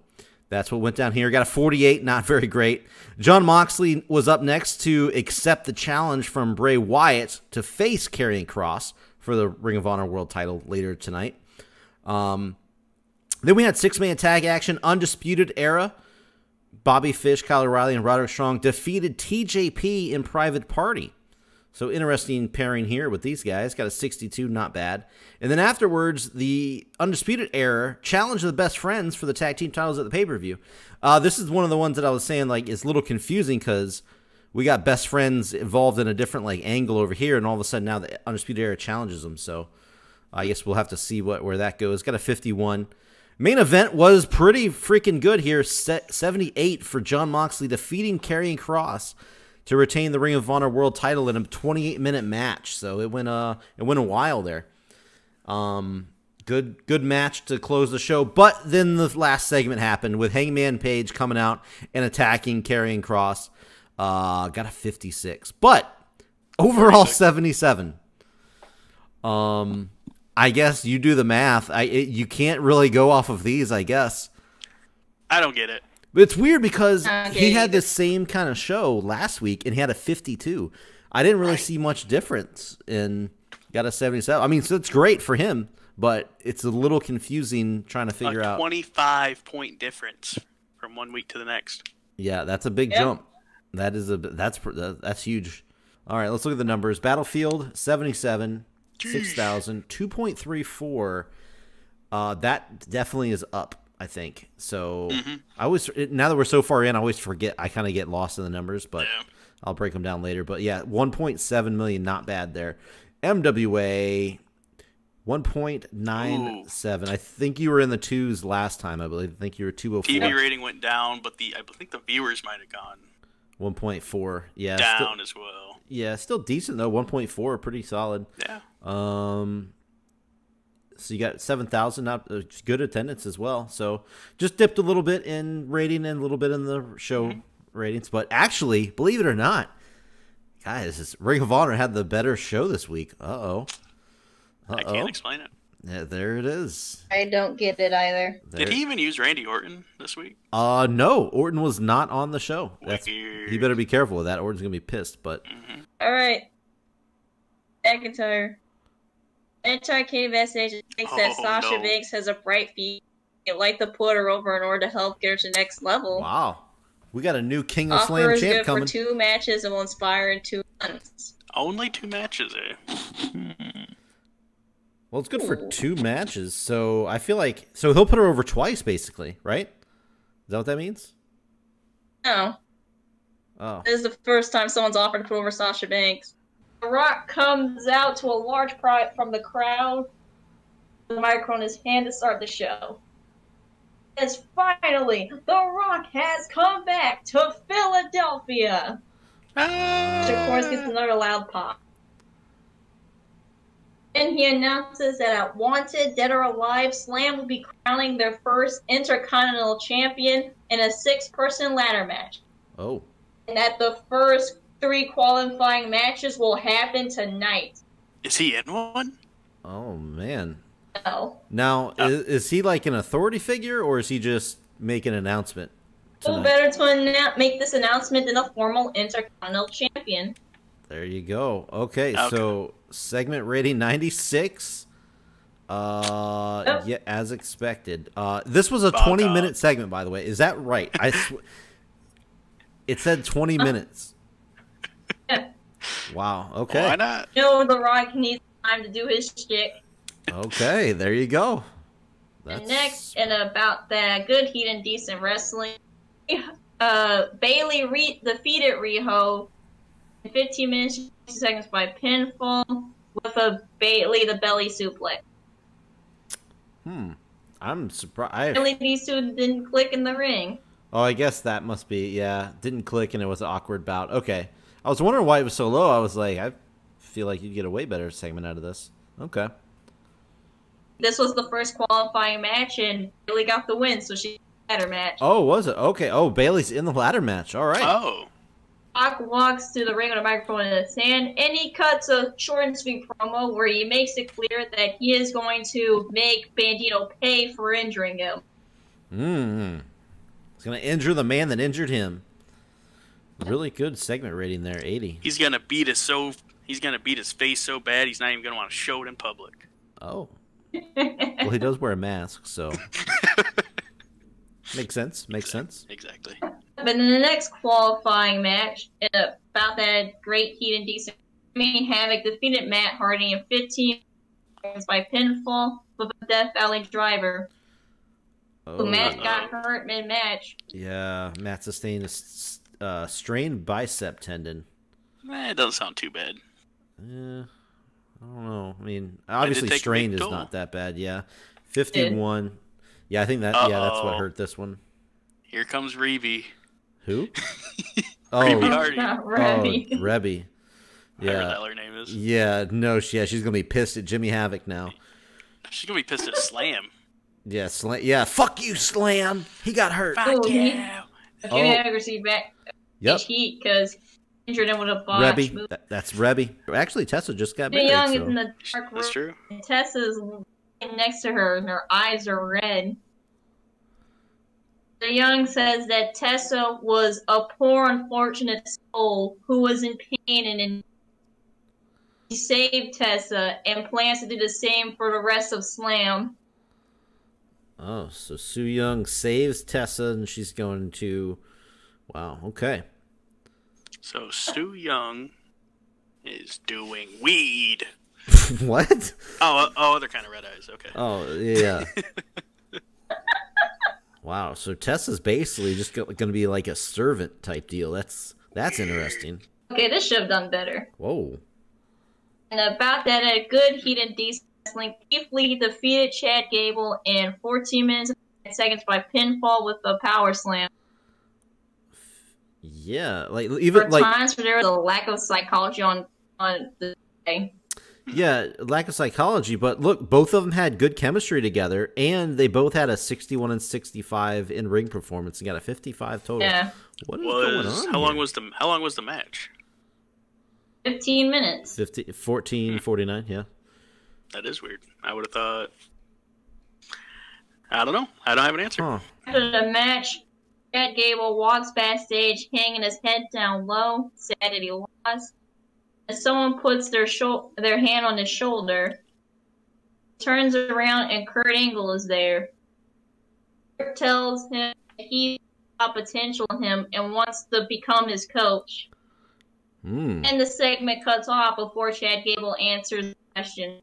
that's what went down here. Got a 48, not very great. John Moxley was up next to accept the challenge from Bray Wyatt to face Karrion Kross for the Ring of Honor World title later tonight. Then we had six-man tag action, Undisputed Era. Bobby Fish, Kyle O'Reilly, and Roderick Strong defeated TJP in Private Party. So interesting pairing here with these guys. Got a 62, not bad. And then afterwards, the Undisputed Era challenged the Best Friends for the tag team titles at the pay-per-view. This is one of the ones that I was saying is a little confusing because we got Best Friends involved in a different angle over here, and all of a sudden now the Undisputed Era challenges them. So I guess we'll have to see where that goes. Got a 51. Main event was pretty freaking good here. 78 for John Moxley defeating Karrion Kross to retain the Ring of Honor World title in a 28-minute match. So it went a while there. Good match to close the show. But then the last segment happened with Hangman Page coming out and attacking Karrion Kross. Got a 56, but overall 77. I guess you do the math. You can't really go off of these, I guess. I don't get it. But it's weird because he had this same kind of show last week, and he had a 52. I didn't really see much difference in got a 77. I mean, so it's great for him, but it's a little confusing trying to figure out. 25-point difference from one week to the next. Yeah, that's a big jump. That's huge. All right, let's look at the numbers. Battlefield 77, 6,000, 2.34. That definitely is up, I think. So I always, now that we're so far in, I always forget. I kind of get lost in the numbers, but I'll break them down later. But yeah, 1.7 million, not bad there. MWA 1.97. I think you were in the twos last time. I believe. I think you were 204. TV rating went down, but I think the viewers might have gone 1.4. Yeah, down as well. Yeah, still decent though. 1.4, pretty solid. Yeah. So you got 7,000, not good attendance as well. So just dipped a little bit in rating and a little bit in the show ratings. But actually, believe it or not, guys, Ring of Honor had the better show this week. I can't explain it. Yeah, there it is. I don't get it either. Did he even use Randy Orton this week? No. Orton was not on the show. He better be careful with that. Orton's going to be pissed. But all right. McIntyre. Katie Backstage thinks that Sasha Banks has a bright future. You'd like to put her over in order to help get her to the next level. Wow. We got a new King of Slam champ coming. For 2 matches and will inspire in 2 months. Only 2 matches, Well, it's good for 2 matches, so I feel like he'll put her over twice, basically, right? Is that what that means? No. Oh. This is the first time someone's offered to put over Sasha Banks. The Rock comes out to a large crowd from the crowd, with the microphone in his hand to start the show. As finally, The Rock has come back to Philadelphia. Which, of course, gets another loud pop. And he announces that at Wanted, Dead or Alive, Slam will be crowning their first Intercontinental Champion in a 6-person ladder match. Oh. And that the first 3 qualifying matches will happen tonight. Is he in one? Oh, man. No. Now, is he like an authority figure, or is he just making an announcement tonight? Who better to make this announcement than a formal Intercontinental Champion? There you go. Okay, so segment rating 96. Yeah, as expected. This was a 20-minute segment, by the way. Is that right? It said 20 minutes. Yeah. Wow. Okay. Why not? No, The Rock needs time to do his shtick. Okay, there you go. And next, and about that good heat and decent wrestling, Bayley defeated Riho in 15 minutes and 60 seconds by pinfall with a Bayley the belly suplex. I'm surprised. Really, these two didn't click in the ring. Oh, I guess that must be, didn't click and it was an awkward bout. Okay. I was wondering why it was so low. I was like, I feel like you'd get a way better segment out of this. Okay. This was the first qualifying match, and Bayley got the win, so she had her match. Oh, was it? Okay. Oh, Bayley's in the ladder match. All right. Oh. Rock walks to the ring with a microphone in his hand, and he cuts a short and sweet promo where he makes it clear that he is going to make Bandito pay for injuring him. He's going to injure the man that injured him. Really good segment rating there, 80. He's going to beat his face so bad he's not even going to want to show it in public. Oh. Well, he does wear a mask, so makes sense. Exactly. But in the next qualifying match, about that great heat and decent, Havoc defeated Matt Hardy in 15 seconds by pinfall with a Death Valley driver. So Matt got hurt mid-match. Yeah, Matt sustained a strained bicep tendon. It doesn't sound too bad. Yeah. I don't know. I mean, obviously strained is not that bad. Yeah, 51. Yeah, I think that. Yeah, that's what hurt this one. Here comes Reby. Who? Reby Hardy. Reby. Reby. Yeah. Whatever the hell her name is. Yeah. No. She's gonna be pissed at Jimmy Havoc now. She's gonna be pissed at Slam. Yeah. Slam. Yeah. Fuck you, Slam. He got hurt. Fuck you. Jimmy Havoc received back. Yep. Heat because injured him with a botch move. That's Rebby. Actually, Tessa just got married. Young so. is in the dark room. That's true. And Tessa's next to her, and her eyes are red. The Young says that Tessa was a poor, unfortunate soul who was in pain and he saved Tessa and plans to do the same for the rest of Slam. Oh, so Su Yung saves Tessa, and she's going to... Wow, okay. So Su Yung is doing weed. What? Oh, other kind of red eyes. Okay. Oh, yeah. Wow, so Tessa's basically just going to be like a servant type deal. That's interesting. Okay, this should have done better. Whoa. And about that, a good heat and decent wrestling. Keith Lee defeated Chad Gable in 14 minutes and 5 seconds by pinfall with a power slam. Yeah, like even there times where there was a lack of psychology on the day. Yeah, lack of psychology, but look, both of them had good chemistry together, and they both had a 61 and 65 in ring performance and got a 55 total. Yeah. What is going on? How long was the match? 15 minutes. 14:49, yeah. That is weird. I would have thought. I don't know. I don't have an answer. Huh. After the match, Chad Gable walks backstage, hanging his head down low, sad that he lost. And someone puts their hand on his shoulder, turns around, and Kurt Angle is there. Kurt tells him that he saw potential in him and wants to become his coach. And the segment cuts off before Chad Gable answers the question.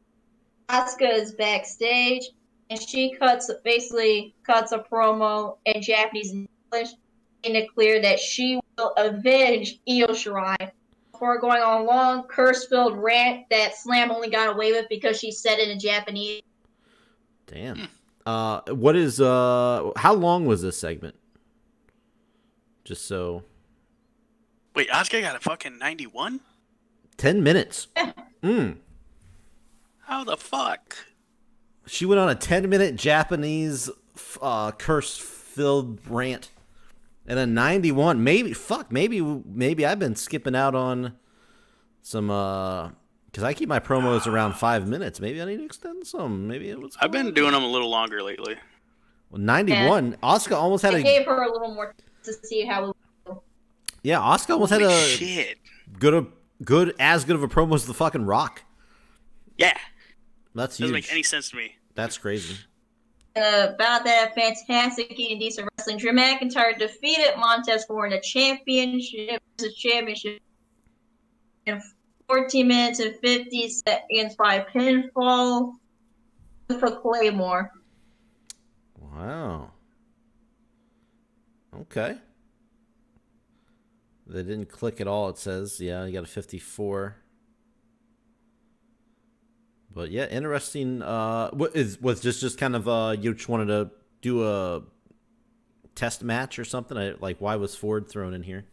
Asuka is backstage, and she basically cuts a promo in Japanese and English, making it clear that she will avenge Io Shirai. Before going on a long, curse-filled rant that Slam only got away with because she said it in Japanese. Damn. What is how long was this segment? Just so. Wait, Asuka got a fucking 91? 10 minutes. How the fuck? She went on a 10-minute Japanese curse-filled rant. And a 91. Maybe I've been skipping out on some because I keep my promos around 5 minutes. Maybe I need to extend some. Maybe it was. I've been doing them a little longer lately. Well, 91. Yeah. Asuka almost had I gave her a little more to see how it would. Yeah, Asuka almost had a good of a promo as the fucking Rock. Yeah. That's huge. Doesn't make any sense to me. That's crazy. About that fantastic and decent wrestling, Drew McIntyre defeated Montez Ford in the championship in 14 minutes and 50 seconds by pinfall for Claymore. Wow. Okay. They didn't click at all, it says. Yeah, you got a 54. But yeah, interesting. Was this just kind of you just wanted to do a test match or something? Like, why was Ford thrown in here?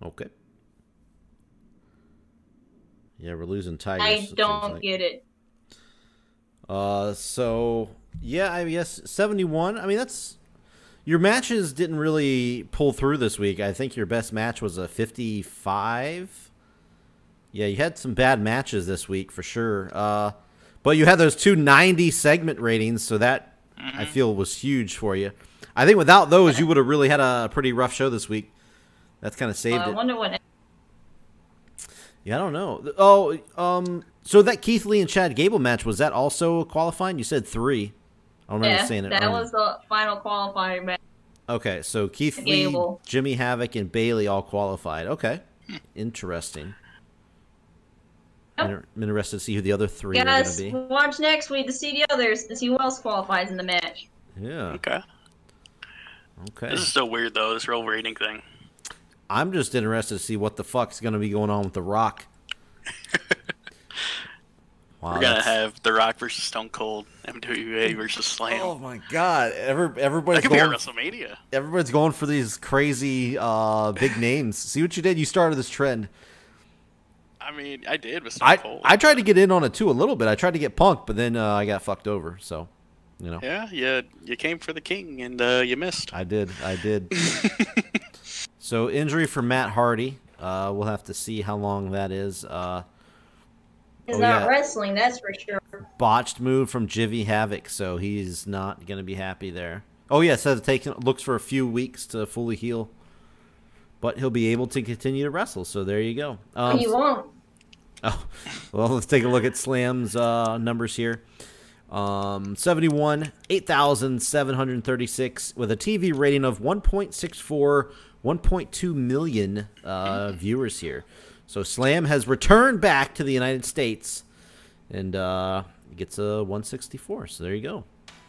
Okay. Yeah, we're losing Tigress. I don't get it. So yeah, I guess 71. I mean, that's your matches didn't really pull through this week. I think your best match was a 55. Yeah, you had some bad matches this week for sure. But you had those 290 segment ratings, so that I feel was huge for you. I think without those, you would have really had a pretty rough show this week. That's kind of saved it. I wonder what. Yeah, I don't know. Oh, so that Keith Lee and Chad Gable match, was that also qualifying? You said 3. I don't remember saying it. That was the final qualifying match. Okay, so Keith Lee, Jimmy Havoc, and Bailey all qualified. Okay, interesting. I'm interested to see who the other 3 are going to be. Watch next week to see the others, to see who else qualifies in the match. Yeah. Okay. This is so weird, though, this real rating thing. I'm just interested to see what the fuck's going to be going on with The Rock. Wow, we're going to have The Rock versus Stone Cold, MWA versus Slam. Oh, my God. Everybody's that could be a WrestleMania. Everybody's going for these crazy big names. See what you did? You started this trend. I mean, I did with Stone Cold. I tried to get in on it too a little bit. I tried to get Punk, but then I got fucked over. So, you know. Yeah, you came for the king and you missed. I did. So injury for Matt Hardy. We'll have to see how long that is. He's not wrestling, that's for sure. Botched move from Jivy Havoc, so he's not going to be happy there. Oh yeah, so looks for a few weeks to fully heal, but he'll be able to continue to wrestle. So there you go. He won't. Oh, well, let's take a look at Slam's numbers here. 71, 8,736 with a TV rating of 1.64, 1.2 million viewers here. So Slam has returned back to the United States and gets a 164. So there you go.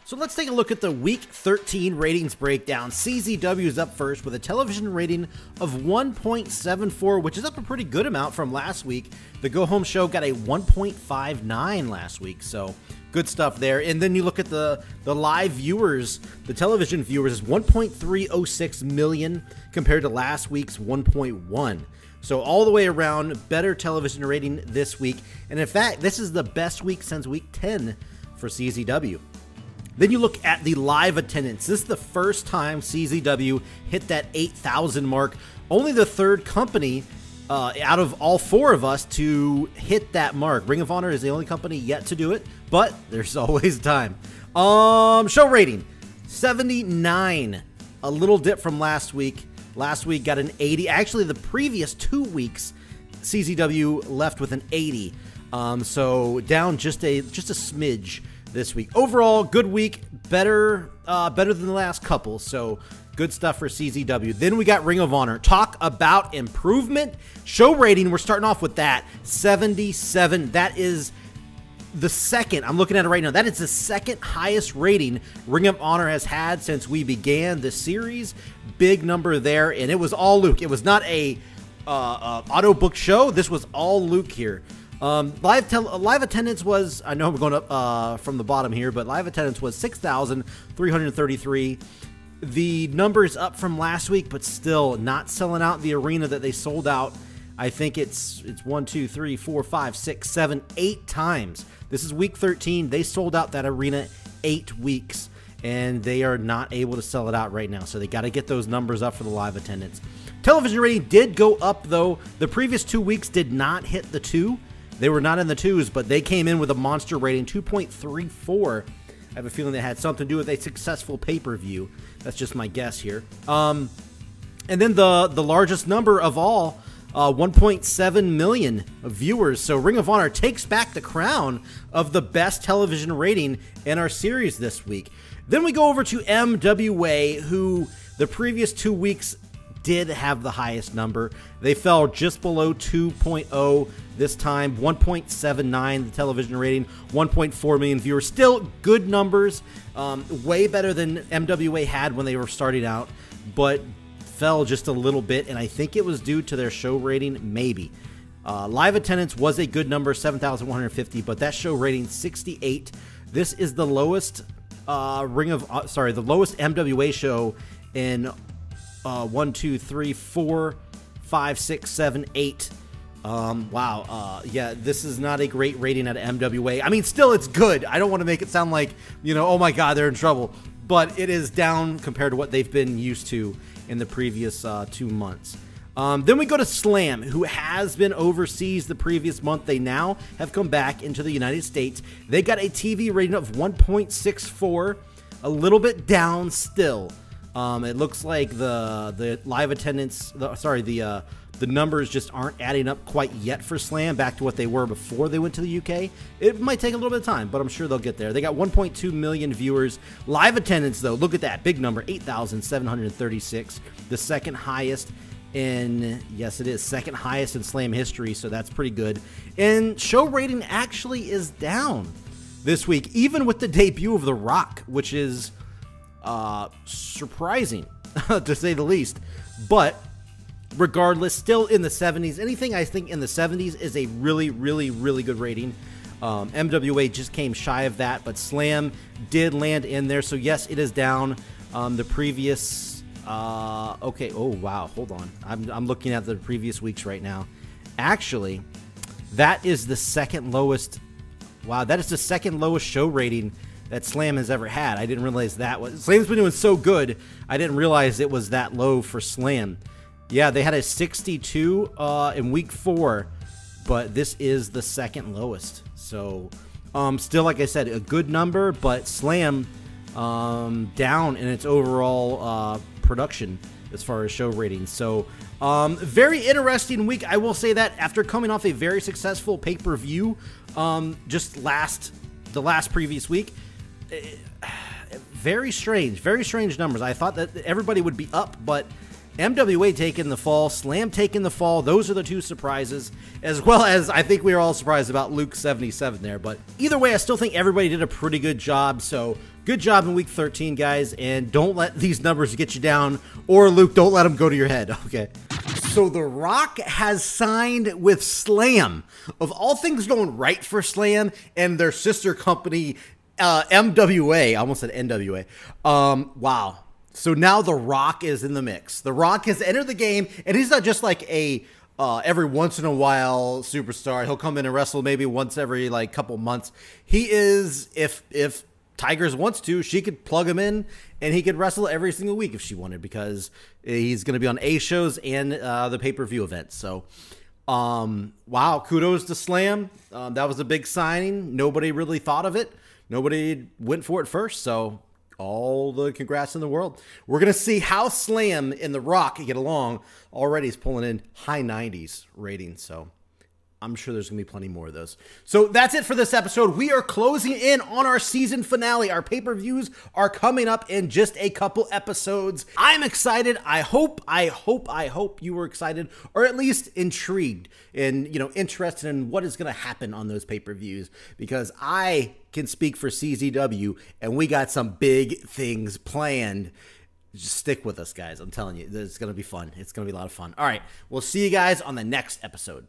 So let's take a look at the Week 13 ratings breakdown. CZW is up first with a television rating of 1.74, which is up a pretty good amount from last week. The Go Home Show got a 1.59 last week, so good stuff there. And then you look at the live viewers, the television viewers is 1.306 million compared to last week's 1.1. So all the way around, better television rating this week. And in fact, this is the best week since week 10 for CZW. Then you look at the live attendance. This is the first time CZW hit that 8,000 mark. Only the third company out of all four of us to hit that mark. Ring of Honor is the only company yet to do it, but there's always time. Show rating, 79. A little dip from last week. Last week got an 80. Actually, the previous 2 weeks, CZW left with an 80. So down just a smidge this week. Overall, good week, better than the last couple. So good stuff for CZW. Then we got Ring of Honor. Talk about improvement. Show rating, we're starting off with that, 77. That is the second, I'm looking at it right now, that is the second highest rating Ring of Honor has had since we began the series. Big number there, and it was all Luke. It was not a auto book show. This was all Luke here. Live attendance was, I know we're going up from the bottom here, but live attendance was 6,333. The numbers up from last week, but still not selling out the arena that they sold out. I think it's 1, 2, 3, 4, 5, 6, 7, 8 times. This is week 13. They sold out that arena 8 weeks, and they are not able to sell it out right now. So they got to get those numbers up for the live attendance. Television rating did go up, though. The previous 2 weeks did not hit the 2. They were not in the 2s, but they came in with a monster rating, 2.34. I have a feeling that had something to do with a successful pay-per-view. That's just my guess here. And then the largest number of all, 1.7 million viewers. So Ring of Honor takes back the crown of the best television rating in our series this week. Then we go over to MWA, who the previous 2 weeks did have the highest number. They fell just below 2.0 this time, 1.79 the television rating, 1.4 million viewers. Still good numbers, way better than MWA had when they were starting out, but fell just a little bit, and I think it was due to their show rating, maybe. Live attendance was a good number, 7,150, but that show rating, 68. This is the lowest the lowest MWA show in 1, 2, 3, 4, 5, 6, 7, 8. Wow. Yeah, this is not a great rating at MWA. I mean, still, it's good. I don't want to make it sound like, oh my God, they're in trouble. But it is down compared to what they've been used to in the previous 2 months. Then we go to Slam, who has been overseas the previous month. They now have come back into the United States. They got a TV rating of 1.64, a little bit down still. It looks like the live attendance, the numbers just aren't adding up quite yet for Slam back to what they were before they went to the UK. It might take a little bit of time, but I'm sure they'll get there. They got 1.2 million viewers. Live attendance, though, look at that. Big number, 8,736. The second highest second highest in Slam history, so that's pretty good. And show rating actually is down this week, even with the debut of The Rock, which is surprising to say the least. But regardless, still in the 70s. Anything I think in the 70s is a really, really, really good rating. MWA just came shy of that, but Slam did land in there. So yes, it is down. The previous okay, oh wow, hold on, I'm looking at the previous weeks right now. Actually, That is the second lowest. Wow, that is the second lowest show rating that Slam has ever had. I didn't realize that was. Slam's been doing so good, I didn't realize it was that low for Slam. Yeah, they had a 62 in week 4, but this is the second lowest. So, still, like I said, a good number, but Slam down in its overall production as far as show ratings. So, very interesting week. I will say that after coming off a very successful pay-per-view just the last previous week, very strange numbers. I thought that everybody would be up, but MWA taking the fall, Slam taking the fall. Those are the two surprises, as well as I think we were all surprised about Luke 77 there. But either way, I still think everybody did a pretty good job. So good job in week 13, guys, and don't let these numbers get you down, or Luke, don't let them go to your head. Okay. So The Rock has signed with Slam. Of all things going right for Slam and their sister company, MWA. I almost said NWA. Wow. So now The Rock is in the mix. The Rock has entered the game, and he's not just like a every once in a while superstar. He'll come in and wrestle maybe once every like couple months. He is, if Tigress wants to, she could plug him in, and he could wrestle every single week if she wanted, because he's going to be on A shows and the pay-per-view events. So, wow, kudos to Slam. That was a big signing. Nobody really thought of it. Nobody went for it first, so all the congrats in the world. We're going to see how Slam and The Rock get along. Already he's pulling in high 90s ratings, so I'm sure there's going to be plenty more of those. So that's it for this episode. We are closing in on our season finale. Our pay-per-views are coming up in just a couple episodes. I'm excited. I hope you were excited, or at least intrigued and, interested in what is going to happen on those pay-per-views, because I can speak for CZW, and we got some big things planned. Just stick with us, guys. I'm telling you, it's going to be fun. It's going to be a lot of fun. All right, we'll see you guys on the next episode.